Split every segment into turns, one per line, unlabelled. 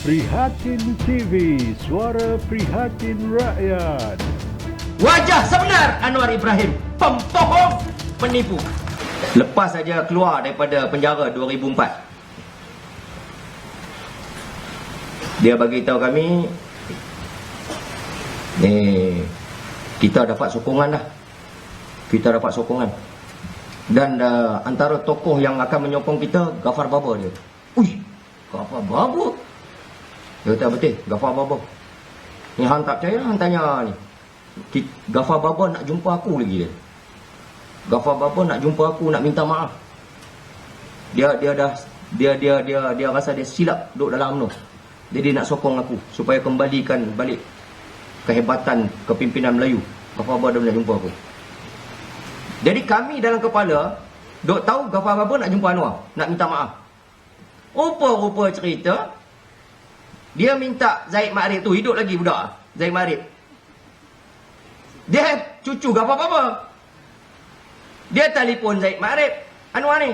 Prihatin TV, suara prihatin rakyat.
Wajah sebenar Anwar Ibrahim, pembohong, penipu. Lepas saja keluar daripada penjara 2004, dia bagi tahu kami, kita dapat sokongan dah. Kita dapat sokongan. Dan antara tokoh yang akan menyokong kita, Ghafar Baba dia. Ui, Ghafar Baba? Dia kata betul, Ghafar Baba. Ni hang tak percaya, hang tanya ni. Ghafar Baba nak jumpa aku lagi dia. Ghafar Baba nak jumpa aku, nak minta maaf. Dia rasa dia silap duduk dalam UMNO. Jadi nak sokong aku supaya kembalikan balik kehebatan kepimpinan Melayu. Ghafar Baba nak jumpa aku. Jadi kami dalam kepala duk tahu Ghafar Baba nak jumpa Anwar, nak minta maaf. Rupa-rupa cerita dia minta Zaid Ma'arif tu hidup lagi budak Zaid Ma'arif. Dia cucu Ghafar Baba. Dia telefon Zaid Ma'arif, Anwar ni.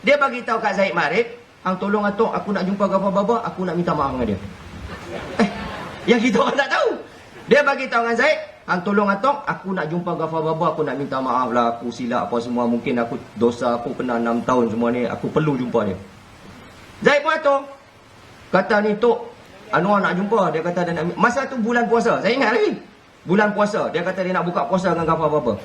Dia bagi tahu kat Zaid Ma'arif, hang tolong atok, aku nak jumpa Ghafar Baba, aku nak minta maaf dengan dia. Yang kita orang tak tahu. Dia bagi tahu dengan Zaid, hang tolong atok, aku nak jumpa Ghafar Baba, aku nak minta maaf lah, aku silap apa semua, mungkin aku dosa aku kena 6 tahun semua ni, aku perlu jumpa dia. Zaid pun atok. Kata ni tok, Anwar nak jumpa, dia kata dia nak, masa tu bulan puasa, saya ingat lagi. Bulan puasa, dia kata dia nak buka puasa dengan Ghafar Baba.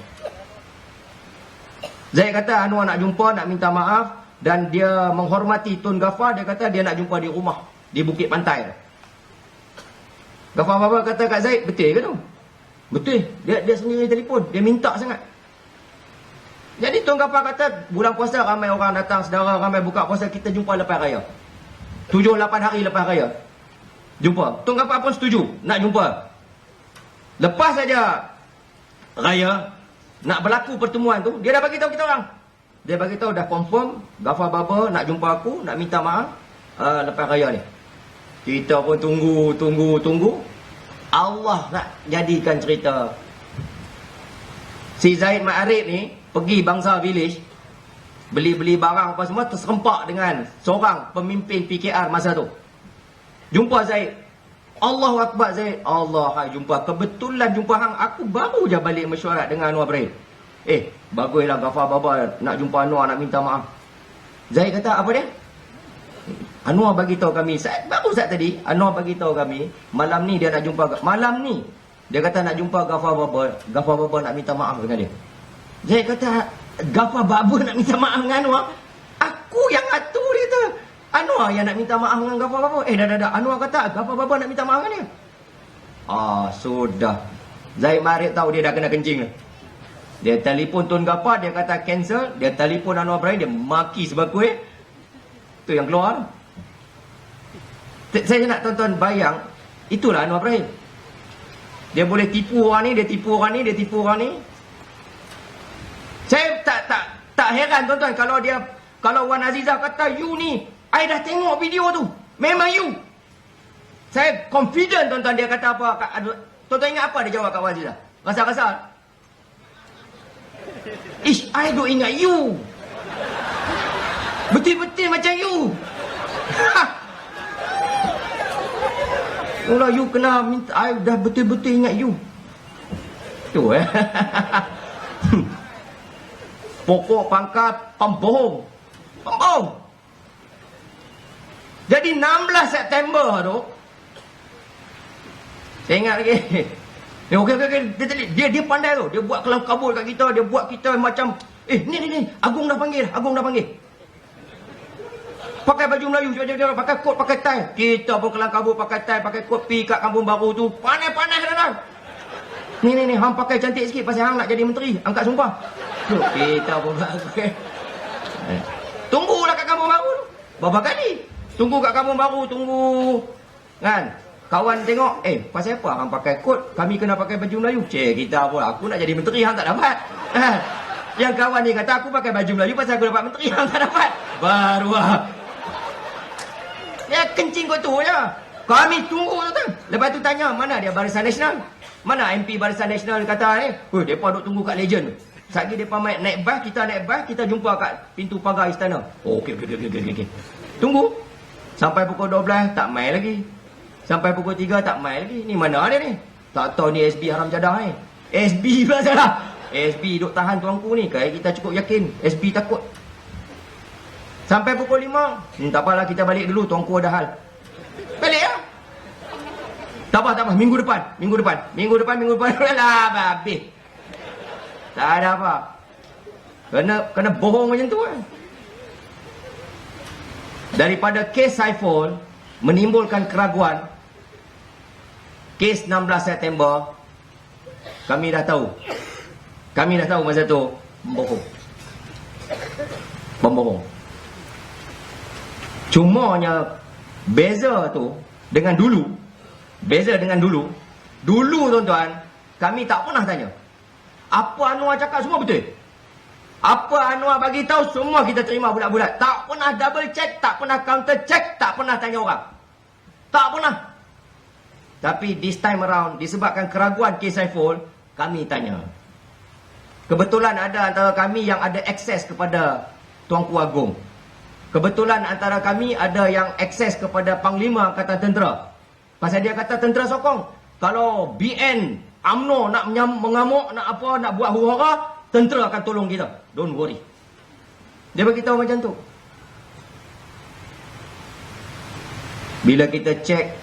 Zaid kata Anwar nak jumpa, nak minta maaf, dan dia menghormati Tun Ghafar. Dia kata dia nak jumpa di rumah, di Bukit Pantai. Ghafar Baba kata kat Zaid, betul ke tu? Betul. Dia sendiri telefon, dia minta sangat. Jadi Tun Ghafar kata bulan puasa ramai orang datang, saudara ramai buka puasa, kita jumpa lepas raya. 7-8 hari lepas raya jumpa. Tun Ghafar pun setuju nak jumpa. Lepas saja raya nak berlaku pertemuan tu, dia dah bagi tahu kita orang. Dia bagi tahu dah confirm Ghafar Baba nak jumpa aku, nak minta maaf lepas raya ni. Kita pun tunggu. Allah nak jadikan cerita. Si Zaid Ma'arif ni pergi Bangsa Village, beli barang apa semua, terserempak dengan seorang pemimpin PKR masa tu. Jumpa Zaid. Allahu Akbar Zaid. Allah, hai jumpa. Kebetulan jumpa hang, aku baru je balik mesyuarat dengan Anwar Ibrahim. Baguslah Ghafar Baba nak jumpa Anwar, nak minta maaf. Zaid kata apa dia? Anwar bagi tahu kami, baru saat tadi Anwar bagi tahu kami, malam ni dia nak jumpa, malam ni dia kata nak jumpa Ghafar Baba. Ghafar Baba nak minta maaf dengan dia. Zaid kata Ghafar Baba nak minta maaf dengan Anwar? Aku yang atur dia tu. Anwar yang nak minta maaf dengan Ghafar Baba. Dah. Anwar kata Ghafar Baba nak minta maaf dengan dia. Sudah. Zaid Ma'arif tahu dia dah kena kencing. Dia telefon Tun Ghafar, dia kata cancel. Dia telefon Anwar Ibrahim, dia maki sebakui. Tu yang keluar. Saya nak tonton bayang. Itulah Anwar Ibrahim. Dia boleh tipu orang ni, dia tipu orang ni, dia tipu orang ni. Saya tak heran tuan-tuan kalau Wan Azizah kata you ni, I dah tengok video tu, memang you. Saya confident tuan-tuan. Dia kata apa? Tuan-tuan ingat apa dia jawab kat Wan Azizah? Rasa-rasa I do ingat you. Betul-betul macam you. Kalau you kena minta, I dah betul-betul ingat you. Tu pokok pangkat pembohong. Jadi 16 September tu, saya ingat lagi. Okey. Dia pandai tu. Dia buat kelam kabut kat kita. Dia buat kita macam, ni. Agung dah panggil. Pakai baju Melayu. Pakai kot, pakai tie. Kita pun kelam kabut, pakai tie, pakai kot, pergi kat kampung baru tu. Panas dah. Ni. Hang pakai cantik sikit pasal hang nak jadi menteri. Angkat sumpah. Kita pun pakai. Tunggulah kat kampung baru tu. Berapa kali? Tunggu kat kampung baru, tunggu. Kan? Kawan tengok, pasal apa hang pakai kot? Kami kena pakai baju Melayu. Kita pun, aku nak jadi menteri, hang tak dapat. Yang kawan ni kata, aku pakai baju Melayu pasal aku dapat menteri, hang tak dapat. Baru ya, kencing kot tu je. Kami tunggu tu. Lepas tu tanya, mana dia Barisan Nasional? Mana MP Barisan Nasional kata ni? Mereka duk tunggu kat Legend. Sekejap mereka naik bas, kita jumpa kat pintu pagar istana. Okey. Tunggu. Sampai pukul 12, tak main lagi. Sampai pukul 3 tak main lagi. Ni mana dia ni? Tak tahu ni SB haram jadah ni. SB pula salah. SB duk tahan tuanku ni. Kayak kita cukup yakin. SB takut. Sampai pukul 5. Tak apalah, kita balik dulu. Tuanku ada hal. Balik lah. Tak apa. Minggu depan. Alah, habis. Tak ada apa. Kena bohong macam tu kan. Daripada kes Saiful menimbulkan keraguan, kes 16 September kami dah tahu masa tu pembohong. Cumanya beza dengan dulu tuan-tuan, kami tak pernah tanya apa Anwar cakap, semua betul. Apa Anwar bagi tahu, semua kita terima bulat-bulat. Tak pernah double check, tak pernah counter check, tak pernah tanya orang. Tak pernah. Tapi this time around, disebabkan keraguan kes Saiful, kami tanya. Kebetulan ada antara kami yang ada akses kepada Tuanku Agong. Kebetulan antara kami ada yang akses kepada Panglima Angkatan Tentera. Pasal dia kata tentera sokong. Kalau BN, UMNO nak mengamuk, nak buat huru-hara, tentera akan tolong kita. Don't worry. Dia beritahu macam tu. Bila kita cek,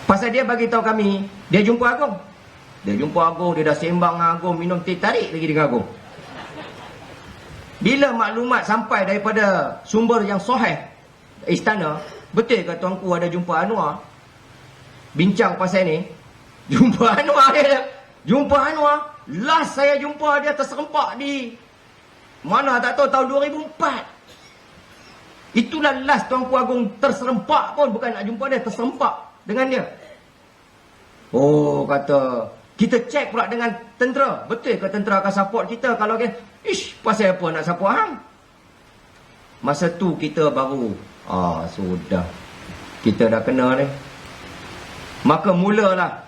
pasal dia bagi tahu kami, dia jumpa Agong. Dia dah sembang dengan Agong, minum teh tarik lagi dengan Agong. Bila maklumat sampai daripada sumber yang sahih istana, betul ke tuanku ada jumpa Anwar? Bincang pasal ni. Jumpa Anwar. Last saya jumpa dia terserempak di mana tak tahu, tahun 2004. Itulah last Tuanku Agong terserempak pun. Bukan nak jumpa dia, terserempak dengan dia. Oh, kata, kita cek pula dengan tentera. Betul ke tentera akan support kita? Kalau kan, pasal apa nak support hang? Masa tu kita baru, sudah. Kita dah kena ni. Maka mulalah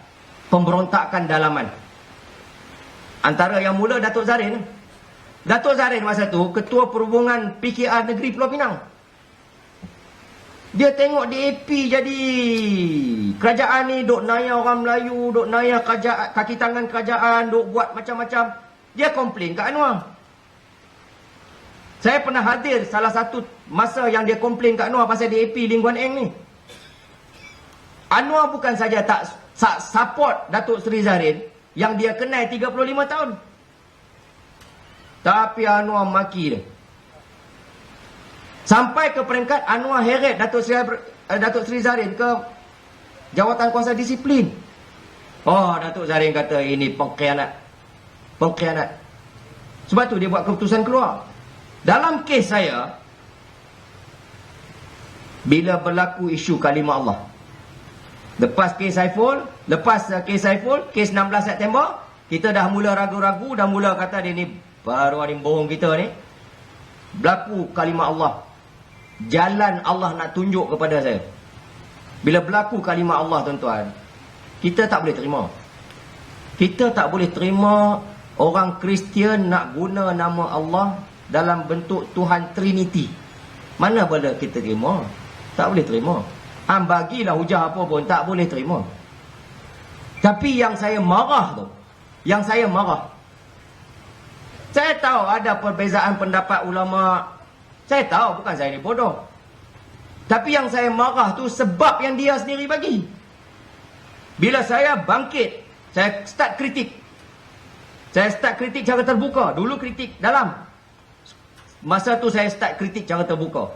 pemberontakan dalaman. Antara yang mula Datuk Zarin. Datuk Zarin masa tu Ketua Perhubungan PKR Negeri Pulau Pinang. Dia tengok DAP jadi kerajaan ni duk naya orang Melayu, duk naya kaki tangan kerajaan, duk buat macam-macam. Dia komplain kat Anwar. Saya pernah hadir salah satu masa yang dia komplain kat Anwar pasal DAP Lim Guan Eng ni. Anwar bukan saja tak support Datuk Seri Zarin yang dia kenal 35 tahun. Tapi Anwar maki dia. Sampai ke peringkat Anwar heret Datuk Seri Zarin ke Jawatan Kuasa Disiplin. Datuk Zarin kata ini pengkhianat. Sebab tu dia buat keputusan keluar. Dalam kes saya, bila berlaku isu kalimah Allah, Lepas kes Saiful, kes 16 September, kita dah mula ragu-ragu, dah mula kata dia ni baru ada bohong kita ni. Berlaku kalimah Allah. Jalan Allah nak tunjuk kepada saya. Bila berlaku kalimah Allah, tuan-tuan, kita tak boleh terima. Kita tak boleh terima orang Kristian nak guna nama Allah dalam bentuk Tuhan Trinity. Mana boleh kita terima? Tak boleh terima. Bagilah hujah apa pun, tak boleh terima. Tapi yang saya marah, saya tahu ada perbezaan pendapat ulama. Saya tahu, bukan saya ni bodoh. Tapi yang saya marah tu sebab yang dia sendiri bagi. Bila saya bangkit, saya start kritik. Saya start kritik cara terbuka. Dulu kritik dalam. Masa tu saya start kritik cara terbuka.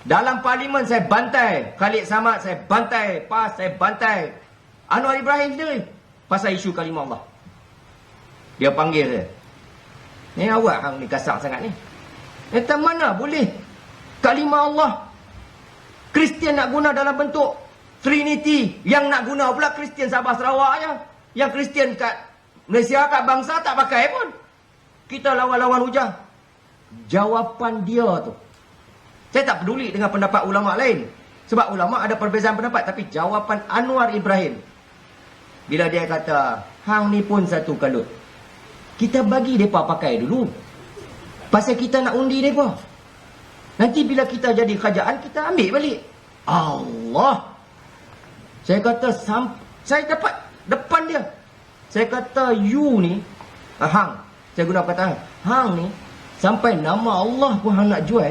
Dalam parlimen saya bantai Khalid Samad, saya bantai PAS, saya bantai Anwar Ibrahim sendiri pasal isu kalimah Allah. Dia panggil saya, ni awak hang ni kasar sangat ni. Kata mana boleh kalimah Allah Kristian nak guna dalam bentuk Trinity. Yang nak guna pula Kristian Sabah Sarawak je. Yang Kristian kat Malaysia, kat bangsa tak pakai pun. Kita lawan-lawan hujah. Jawapan dia tu, saya tak peduli dengan pendapat ulama' lain. Sebab ulama' ada perbezaan pendapat. Tapi jawapan Anwar Ibrahim, bila dia kata, hang ni pun satu kalut, kita bagi mereka pakai dulu. Pasal kita nak undi mereka. Nanti bila kita jadi kerajaan, kita ambil balik. Allah. Saya kata, saya dapat depan dia. Saya kata, you ni, hang, saya guna kata hang ni, sampai nama Allah pun hang nak jual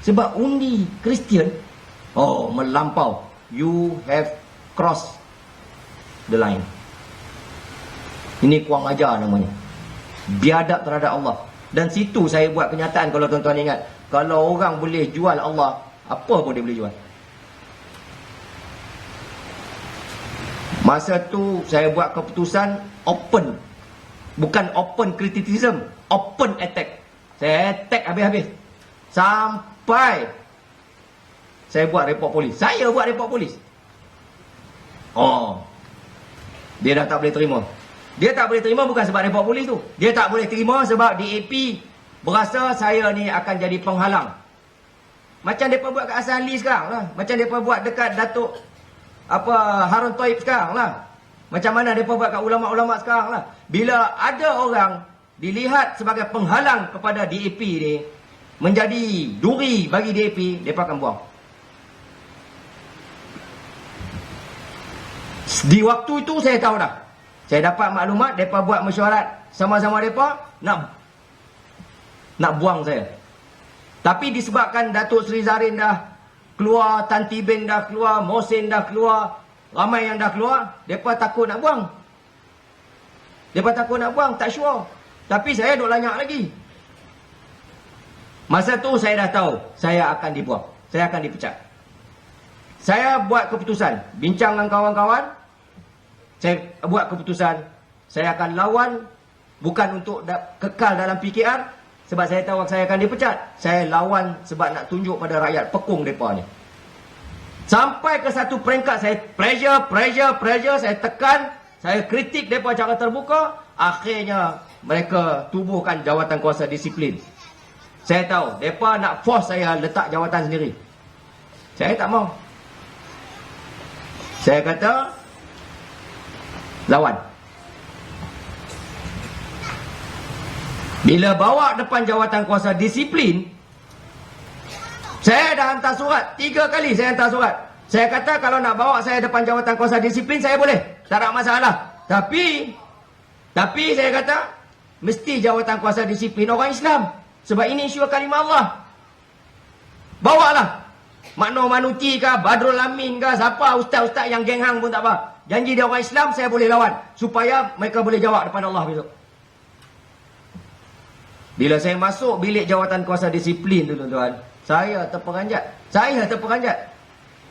sebab undi Kristian. Oh, melampau. You have crossed the line. Ini kurang ajar namanya. Biadab terhadap Allah. Dan situ saya buat kenyataan, kalau tuan-tuan ingat. Kalau orang boleh jual Allah, apa pun dia boleh jual. Masa tu saya buat keputusan open. Bukan open criticism, open attack. Saya attack habis-habis. Sampai saya buat report polis. Saya buat report polis. Oh, dia dah tak boleh terima. Dia tak boleh terima bukan sebab report polis tu. Dia tak boleh terima sebab DAP berasa saya ni akan jadi penghalang. Macam mereka buat kat Hasan Ali sekarang lah. Macam mereka buat dekat Datuk Harun Toib sekarang lah. Macam mana mereka buat kat ulama'-ulama' sekarang lah. Bila ada orang dilihat sebagai penghalang kepada DAP ni, menjadi duri bagi DAP, mereka akan buang. Di waktu itu saya tahu dah. Saya dapat maklumat, mereka buat mesyuarat sama-sama mereka nak buang saya. Tapi disebabkan Datuk Seri Zarin dah keluar, Tan Tibin dah keluar, Mohsin dah keluar, ramai yang dah keluar, mereka takut nak buang. Mereka takut nak buang, tak sure. Tapi saya duk lanyak lagi. Masa tu saya dah tahu saya akan dibuang, saya akan dipecat. Saya buat keputusan, bincang dengan kawan-kawan. Saya buat keputusan, saya akan lawan, bukan untuk kekal dalam PKR, sebab saya tahu saya akan dipecat. Saya lawan sebab nak tunjuk pada rakyat pekung mereka ni. Sampai ke satu peringkat saya pressure, saya tekan, saya kritik mereka secara terbuka. Akhirnya mereka tubuhkan jawatan kuasa disiplin. Saya tahu mereka nak force saya letak jawatan sendiri. Saya tak mau. Saya kata lawan. Bila bawa depan jawatan kuasa disiplin, saya dah hantar surat. 3 kali saya hantar surat. Saya kata kalau nak bawa saya depan jawatan kuasa disiplin, saya boleh, tak ada masalah. Tapi saya kata mesti jawatan kuasa disiplin orang Islam, sebab ini isu kalimah Allah. Bawalah Makno Manuti ke, Badrul Amin ke, siapa ustaz-ustaz yang geng hang pun tak apa. Janji dia orang Islam, saya boleh lawan supaya mereka boleh jawab depan Allah besok. Bila saya masuk bilik jawatan kuasa disiplin tu, tuan-tuan, saya terperanjat.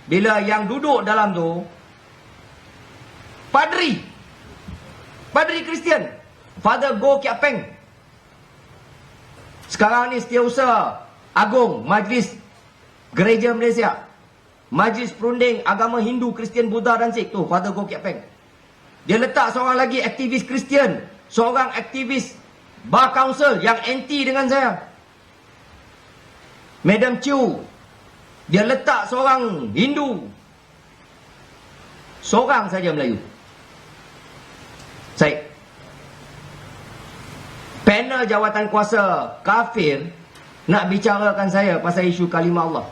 Bila yang duduk dalam tu Padri Kristian, Father Goh Kiat Peng. Sekarang ni Setiausaha Agung Majlis Gereja Malaysia, Majlis Perunding Agama Hindu, Kristian, Buddha dan Sikh tu, Father Goh Kiat Peng. Dia letak seorang lagi aktivis Kristian, seorang aktivis Bar Council yang anti dengan saya, Madam Chiu. Dia letak seorang Hindu, seorang saja Melayu, Syed. Panel jawatan kuasa kafir nak bicarakan saya pasal isu kalimah Allah.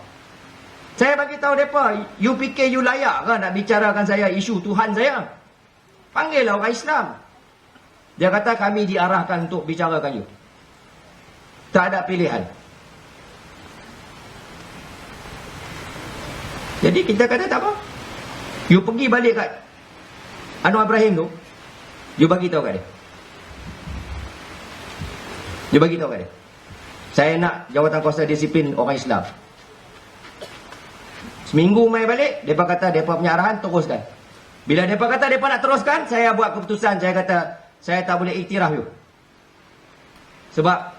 Saya bagi tahu mereka, you fikir you layak ke nak bicarakan saya isu Tuhan saya? Panggillah orang Islam. Dia kata kami diarahkan untuk bicarakan you. Tak ada pilihan. Jadi kita kata tak apa. You pergi balik kat Anwar Ibrahim tu, you bagi tahu kat dia. You bagi tahu kat dia, saya nak jawatan kuasa disiplin orang Islam. Seminggu mai balik, mereka kata mereka punya arahan teruskan. Bila mereka kata mereka nak teruskan, saya buat keputusan. Saya kata saya tak boleh iktiraf you. Sebab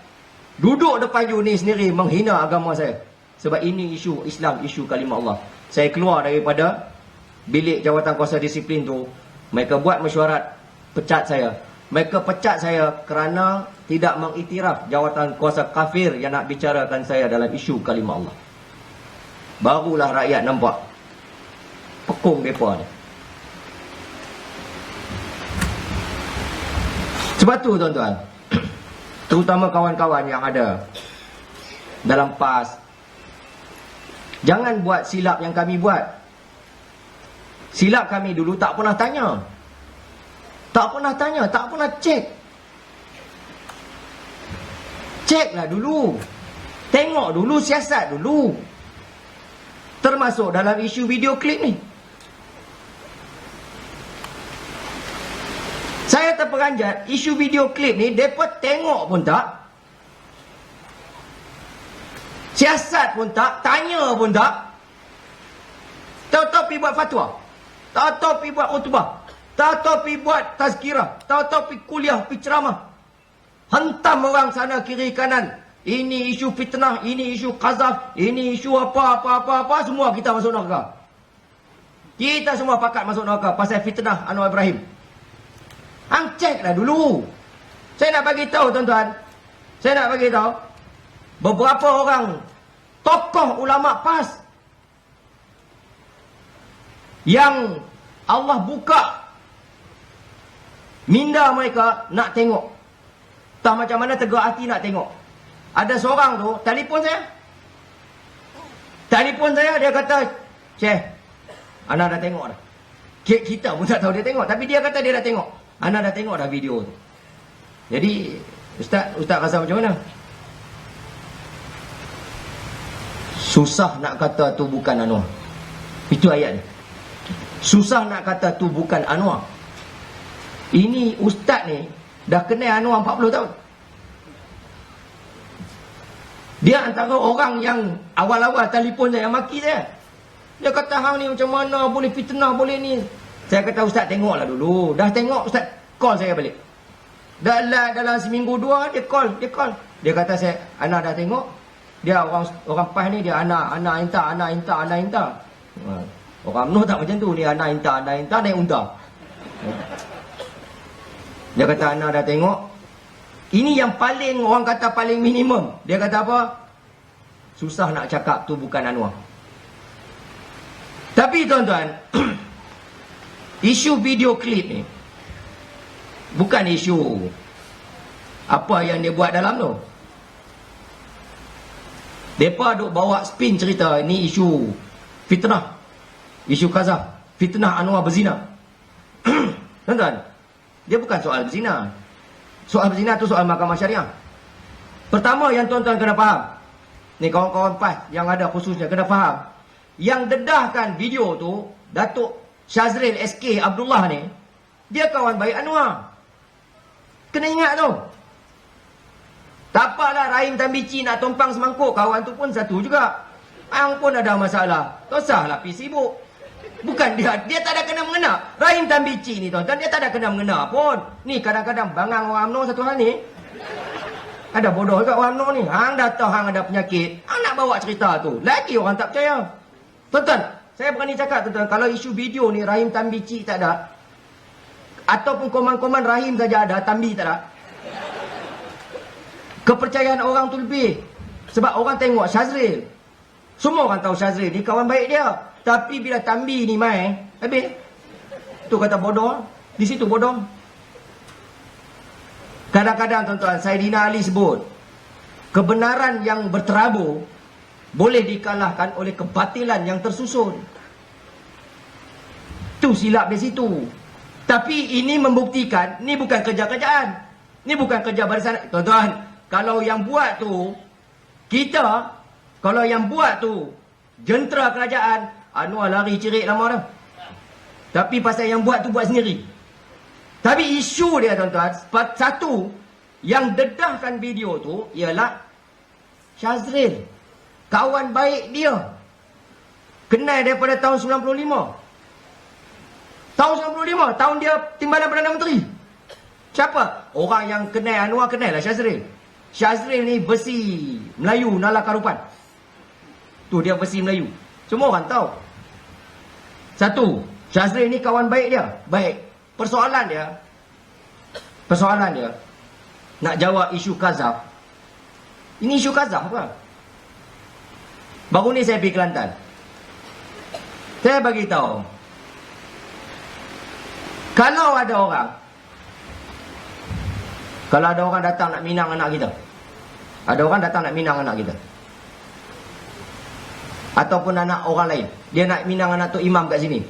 duduk depan you ni sendiri menghina agama saya. Sebab ini isu Islam, isu kalimah Allah. Saya keluar daripada bilik jawatan kuasa disiplin tu. Mereka buat mesyuarat pecat saya. Mereka pecat saya kerana tidak mengiktiraf jawatan kuasa kafir yang nak bicarakan saya dalam isu kalimah Allah. Barulah rakyat nampak pekung mereka ni. Sebab tu tuan-tuan, terutama kawan-kawan yang ada dalam PAS, jangan buat silap yang kami buat. Silap kami dulu tak pernah tanya. Tak pernah tanya, tak pernah cek. Ceklah dulu. Tengok dulu, siasat dulu. Termasuk dalam isu video klip ni. Saya terperanjat, isu video klip ni, mereka tengok pun tak. Siasat pun tak, tanya pun tak. Tahu-tahu pergi buat fatwa. Tahu-tahu pergi buat khutbah. Tahu-tahu pergi buat tazkirah. Tahu-tahu pergi kuliah, pergi ceramah. Hentam orang sana kiri kanan. Ini isu fitnah, ini isu qazaf, ini isu apa, semua kita masuk neraka. Kita semua pakat masuk neraka pasal fitnah Anwar Ibrahim. Hang ceklah dulu. Saya nak bagi tahu tuan-tuan. Saya nak bagi tahu. Beberapa orang tokoh ulama PAS yang Allah buka minda mereka nak tengok. Tak macam mana tegak hati nak tengok. Ada seorang tu telefon saya. Telefon saya, dia kata, "Cik, ana dah tengok dah." Kita pun tak tahu dia tengok, tapi dia kata dia dah tengok. Ana dah tengok dah video tu. Jadi, Ustaz rasa macam mana? Susah nak kata tu bukan Anwar. Itu ayat ni. Susah nak kata tu bukan Anwar. Ini ustaz ni dah kenal Anwar 40 tahun. Dia antara orang yang awal-awal telefon saya maki saya. Dia kata hang ni macam mana boleh fitnah boleh ni. Saya kata ustaz tengoklah dulu. Dah tengok ustaz call saya balik. Dalam seminggu dua dia call. Dia kata saya ana dah tengok. Dia orang PAS ni dia ana inta. Orang Menoh tak macam tu, ni ana inta naik unta. Dia kata ana dah tengok. Ini yang paling orang kata paling minimum. Dia kata apa? Susah nak cakap tu bukan Anwar. Tapi tuan-tuan, isu video klip ni bukan isu apa yang dia buat dalam tu. Mereka duk bawa spin cerita ini isu fitnah, isu qazaf, fitnah Anwar berzina. Tuan-tuan, dia bukan soal berzina. Soal berzina tu soal mahkamah syariah. Pertama yang tuan-tuan kena faham, ni kawan-kawan PAS yang ada khususnya kena faham, yang dedahkan video tu Datuk Syazril SK Abdullah ni, dia kawan baik Anwar. Kena ingat tu. Tak apalah Rahim Tambici nak tumpang semangkuk, kawan tu pun satu juga. Hang pun ada masalah. Tak usahlah pergi sibuk. Bukan dia tak ada kena mengena. Rahim Tambici ni tuan-tuan, dia tak ada kena mengena pun. Ni kadang-kadang bangang orang UMNO satu hal ni. Ada bodoh juga orang UMNO ni. Hang dah tahu hang ada penyakit, hang nak bawa cerita tu. Lagi orang tak percaya. Tuan-tuan, saya berani cakap tuan-tuan, kalau isu video ni Rahim Tambici tak ada, ataupun koman-koman Rahim saja ada, Tambi tak ada, kepercayaan orang tu lebih. Sebab orang tengok Syazril. Semua orang tahu Syazril ni kawan baik dia. Tapi bila Tambi ni main, habis. Tu kata bodoh. Di situ bodoh. Kadang-kadang tuan-tuan, Saidina Ali sebut, kebenaran yang berterabur boleh dikalahkan oleh kebatilan yang tersusun. Tu silap di situ. Tapi ini membuktikan, ni bukan kerja-kerjaan. Ni bukan kerja barisan. Tuan-tuan, kalau yang buat tu kita, kalau yang buat tu jentera kerajaan, Anwar lari cerik lama dah. Tapi pasal yang buat tu buat sendiri. Tapi isu dia tuan-tuan, satu yang dedahkan video tu ialah Syazril, kawan baik dia, kenal daripada tahun 95. Tahun 95, tahun dia timbalan Perdana Menteri. Siapa? Orang yang kenal Anwar kenal lah Syazril. Syazril ni besi Melayu Nala Karupan. Tu dia besi Melayu. Semua orang tahu. Satu, Syazril ni kawan baik dia. Baik. Persoalan dia nak jawab isu qazaf. Ini isu qazaf apa? Baru ni saya pergi Kelantan. Saya bagi tahu, kalau ada orang datang nak minang anak kita, ataupun anak orang lain, dia nak minang anak tu imam kat sini,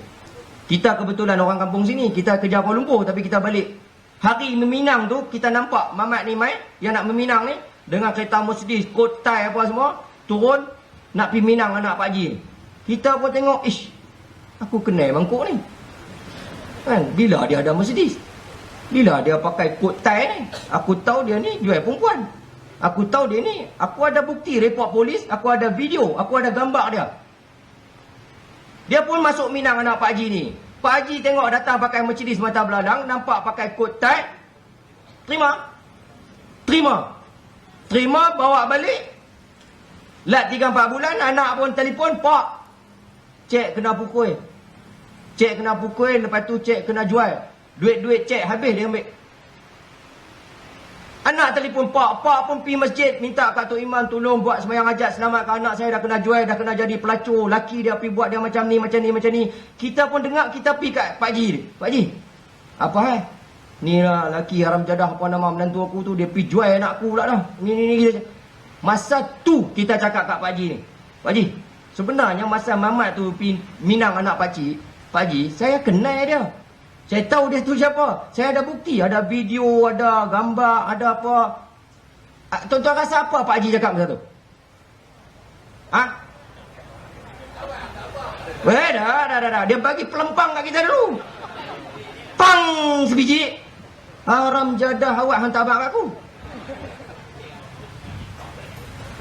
Kita kebetulan orang kampung sini, kita kerja Kuala Lumpur tapi kita balik. Hari meminang tu, kita nampak Mamat ni mai, yang nak meminang ni, dengan kereta Mercedes, kot tie apa semua, turun, nak pergi minang anak Pak Haji ni. Kita pun tengok, ish, aku kenal mangkuk ni. Kan, bila dia ada Mercedes? Bila dia pakai kot tie ni? Aku tahu dia ni jual perempuan. Aku tahu dia ni, aku ada bukti report polis, aku ada video, aku ada gambar dia. Dia pun masuk minang anak Pak Haji ni. Pak Haji tengok datang pakai Mercedes mata beladang, nampak pakai kot tie. Terima. Terima, bawa balik. Lat 3-4 bulan, anak pun telefon, Pak, cek kena pukul. Cek kena pukul, lepas tu cek kena jual. Duit-duit cek habis dia ambil. Anak telefon Pak pun pergi masjid, minta kat Tok Imam tolong buat sembahyang hajat, selamatkan anak saya, dah kena jual, dah kena jadi pelacur. Laki dia pergi buat dia macam ni. Kita pun dengar, kita pergi kat Pak Haji. Pak Haji, apa ni lah laki haram jadah apa nama menantu aku tu, dia pergi jual anak aku pula dah. Ni. Masa tu kita cakap kat Pak Haji ni, Pak Haji, sebenarnya masa Mamat tu pergi minang anak Pak Haji, saya kenal dia. Saya tahu dia tu siapa. Saya ada bukti, ada video, ada gambar, ada apa. Tuan-tuan rasa apa Pak Haji cakap masa tu? Dah. Dia bagi pelempang kat kita dulu. Pang sebiji. Haram jadah awak hantar abang kat aku.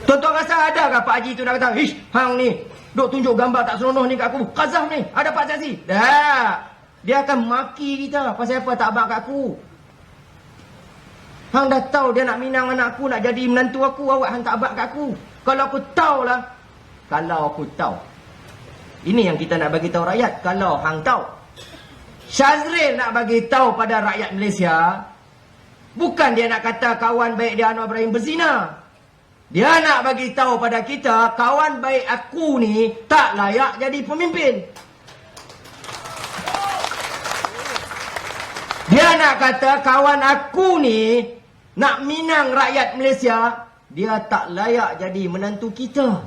Tuan-tuan rasa ada ke Pak Haji tu nak kata, ish, hang ni duk tunjuk gambar tak seronok ni kat aku. Qazaf ni, ada Pak Saksi? Dah. Dia akan maki kita. Pasal apa tak abang kat aku? Hang dah tahu dia nak minang anak aku, nak jadi menantu aku, awak hang tak abang kat aku. Kalau aku tahulah. Kalau aku tahu. Ini yang kita nak bagi tahu rakyat. Kalau hang tahu. Syazril nak bagi tahu pada rakyat Malaysia, bukan dia nak kata kawan baik dia Anwar Ibrahim berzina. Dia nak bagi tahu pada kita, kawan baik aku ni tak layak jadi pemimpin. Dia nak kata kawan aku ni nak minang rakyat Malaysia, dia tak layak jadi menantu kita.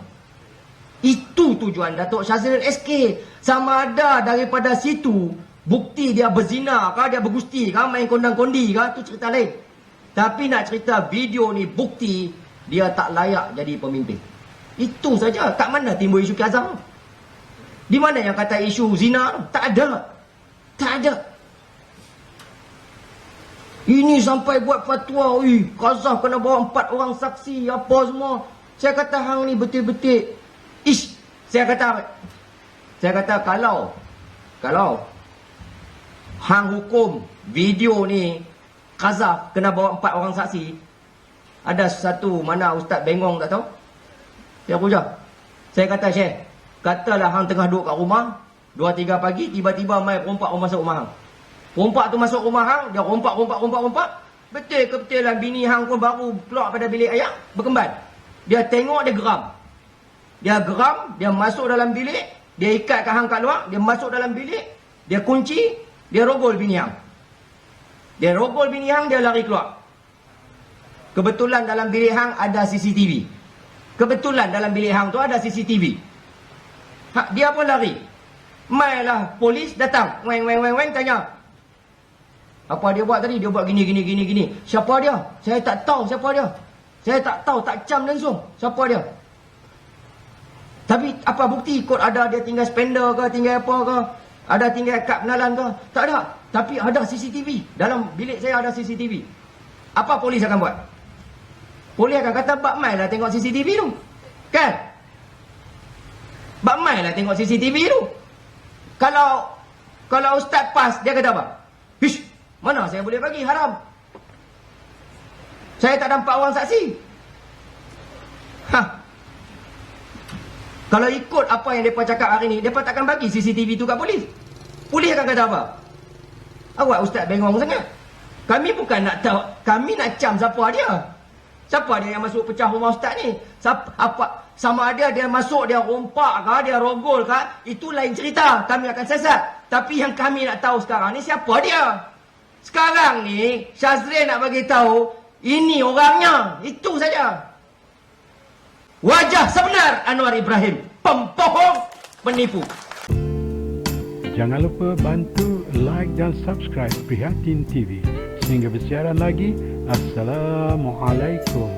Itu tujuan Datuk Syazril SK. Sama ada daripada situ bukti dia berzina ke, dia bergusti ke, main kondang-kondi ke, tu cerita lain. Tapi nak cerita video ni bukti dia tak layak jadi pemimpin. Itu saja. Kat mana timbul isu Qazaf? Di mana yang kata isu zina? Tak ada. Ini sampai buat fatwa, Qazaf kena bawa 4 orang saksi, apa semua. Saya kata hang ni betul-betul. Ish, saya kata kalau hang hukum video ni Qazaf kena bawa 4 orang saksi, ada satu mana Ustaz bengong tak tahu. Saya puja. Saya kata Syekh, katalah hang tengah duduk kat rumah 2-3 pagi, tiba-tiba mai perompak masuk rumah hang. Perompak tu masuk rumah hang, dia rompak. Betul ke betul lah bini hang pun baru keluar pada bilik ayah, berkemban. Dia tengok, dia geram. Dia masuk dalam bilik, dia ikatkan hang kat luar, dia masuk dalam bilik, dia kunci, dia rogol bini hang. Dia lari keluar. Kebetulan dalam bilik hang ada CCTV. Dia pun lari. Mailah polis datang, weng tanya. Apa dia buat tadi? Dia buat gini. Siapa dia? Saya tak tahu siapa dia. Tak cam langsung. Siapa dia? Tapi apa bukti? Kot ada dia tinggal spender ke, tinggal apa ke? Ada tinggal kad kenalan ke? Tak ada. Tapi ada CCTV. Dalam bilik saya ada CCTV. Apa polis akan buat? Polis akan kata, bak mai lah tengok CCTV tu. Kan? Bak mai lah tengok CCTV tu. Kalau Ustaz PAS, dia kata apa? Hish, mana saya boleh bagi? Haram. Saya tak nampak orang saksi. Kalau ikut apa yang mereka cakap hari ni, mereka takkan bagi CCTV tu kat polis. Polis akan kata apa? Awak Ustaz bengong sangat. Kami bukan nak tahu, kami nak cam siapa dia. Siapa dia yang masuk pecah rumah Ustaz ni? Sama ada dia masuk, dia rompak ke, dia rogol ke, itu lain cerita. Kami akan siasat. Tapi yang kami nak tahu sekarang ni, siapa dia? Sekarang ni, Syazril nak bagi tahu, ini orangnya. Itu saja. Wajah sebenar Anwar Ibrahim. Pembohong, penipu.
Jangan lupa bantu like dan subscribe Prihatin TV. Sehingga bersiaran lagi. Assalamualaikum.